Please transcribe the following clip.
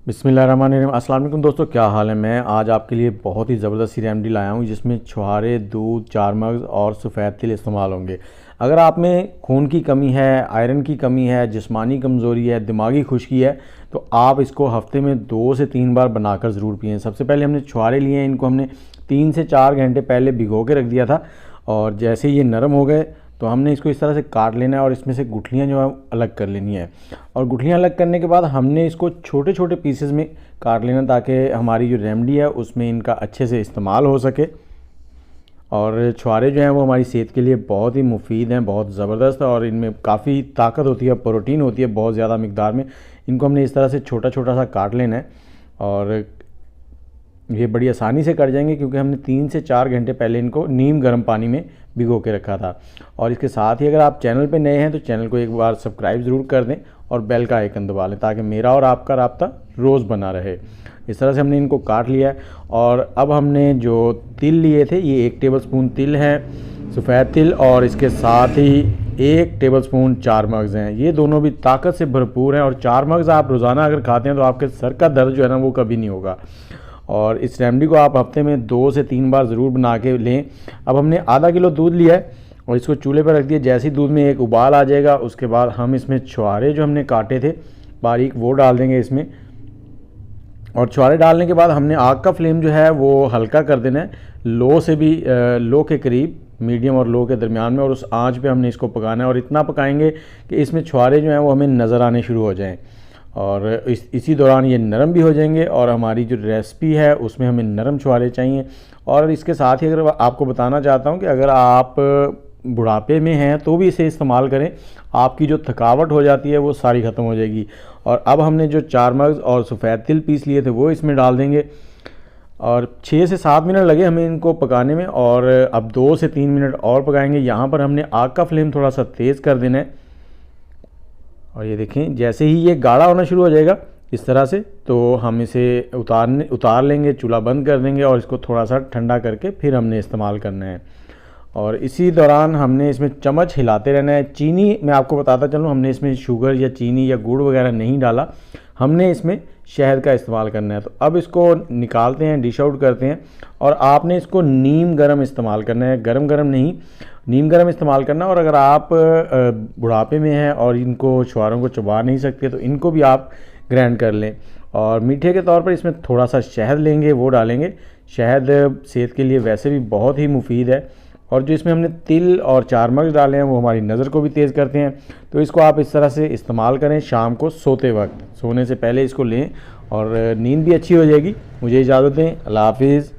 बिस्मिल्लाहिर्रहमानिर्रहीम। अस्सलाम वालेकुम दोस्तों, क्या हाल है। मैं आज आपके लिए बहुत ही ज़बरदस्त सी रेमेडी लाया हूँ जिसमें छुहारे, दूध, चार मगज़ और सफ़ेद तिल इस्तेमाल होंगे। अगर आप में खून की कमी है, आयरन की कमी है, जिस्मानी कमज़ोरी है, दिमागी खुश्की है, तो आप इसको हफ़्ते में 2 से 3 बार बनाकर ज़रूर पिएँ। सबसे पहले हमने छुहारे लिए हैं, इनको हमने 3 से 4 घंटे पहले भिगो के रख दिया था और जैसे ये नरम हो गए तो हमने इसको इस तरह से काट लेना है और इसमें से गुठलियाँ जो है अलग कर लेनी है। और गुठलियाँ अलग करने के बाद हमने इसको छोटे छोटे पीसेस में काट लेना ताकि हमारी जो रेमेडी है उसमें इनका अच्छे से इस्तेमाल हो सके। और छुहारे जो हैं वो हमारी सेहत के लिए बहुत ही मुफीद हैं, बहुत ज़बरदस्त, और इनमें काफ़ी ताकत होती है, प्रोटीन होती है बहुत ज़्यादा मिकदार में। इनको हमने इस तरह से छोटा छोटा सा काट लेना है और ये बड़ी आसानी से कट जाएंगे क्योंकि हमने 3 से 4 घंटे पहले इनको नीम गर्म पानी में भिगो के रखा था। और इसके साथ ही अगर आप चैनल पे नए हैं तो चैनल को एक बार सब्सक्राइब ज़रूर कर दें और बेल का आइकन दबा लें ताकि मेरा और आपका राब्ता रोज़ बना रहे। इस तरह से हमने इनको काट लिया है। और अब हमने जो तिल लिए थे, ये 1 टेबलस्पून तिल है, सफ़ेद तिल, और इसके साथ ही 1 टेबलस्पून चार मगज़ हैं। ये दोनों भी ताकत से भरपूर हैं और चार मगज़ आप रोज़ाना अगर खाते हैं तो आपके सर का दर्द जो है ना वो कभी नहीं होगा। और इस रेमेडी को आप हफ्ते में 2 से 3 बार ज़रूर बना के लें। अब हमने आधा किलो दूध लिया है और इसको चूल्हे पर रख दिया। जैसे ही दूध में एक उबाल आ जाएगा उसके बाद हम इसमें छुहारे जो हमने काटे थे बारीक वो डाल देंगे इसमें। और छुहारे डालने के बाद हमने आग का फ्लेम जो है वो हल्का कर देना है, लो से भी लो के करीब, मीडियम और लो के दरमियान में, और उस आंच पे हमने इसको पकाना है। और इतना पकाएंगे कि इसमें छुहारे जो हैं वो हमें नज़र आने शुरू हो जाएं और इसी दौरान ये नरम भी हो जाएंगे। और हमारी जो रेसिपी है उसमें हमें नरम छुहारे चाहिए। और इसके साथ ही अगर आपको बताना चाहता हूँ कि अगर आप बुढ़ापे में हैं तो भी इसे इस्तेमाल करें, आपकी जो थकावट हो जाती है वो सारी ख़त्म हो जाएगी। और अब हमने जो चार मगज़ और सफ़ेद तिल पीस लिए थे वो इसमें डाल देंगे और 6 से 7 मिनट लगे हमें इनको पकाने में। और अब 2 से 3 मिनट और पकाएंगे। यहाँ पर हमने आग का फ्लेम थोड़ा सा तेज़ कर देना है। और ये देखें, जैसे ही ये गाढ़ा होना शुरू हो जाएगा इस तरह से, तो हम इसे उतार लेंगे, चूल्हा बंद कर देंगे और इसको थोड़ा सा ठंडा करके फिर हमने इस्तेमाल करना है। और इसी दौरान हमने इसमें चम्मच हिलाते रहना है। चीनी, मैं आपको बताता चलूँ, हमने इसमें शुगर या चीनी या गुड़ वगैरह नहीं डाला, हमने इसमें शहद का इस्तेमाल करना है। तो अब इसको निकालते हैं, डिश आउट करते हैं। और आपने इसको नीम गर्म इस्तेमाल करना है, गरम गरम नहीं, नीम गर्म इस्तेमाल करना। और अगर आप बुढ़ापे में हैं और इनको छुहारों को चबा नहीं सकते तो इनको भी आप ग्राइंड कर लें। और मीठे के तौर पर इसमें थोड़ा सा शहद लेंगे, वो डालेंगे। शहद सेहत के लिए वैसे भी बहुत ही मुफीद है। और जो इसमें हमने तिल और चार मगज़ डाले हैं वो हमारी नज़र को भी तेज़ करते हैं। तो इसको आप इस तरह से इस्तेमाल करें, शाम को सोते वक्त, सोने से पहले इसको लें और नींद भी अच्छी हो जाएगी। मुझे इजाज़त दें, अल्लाह हाफिज़।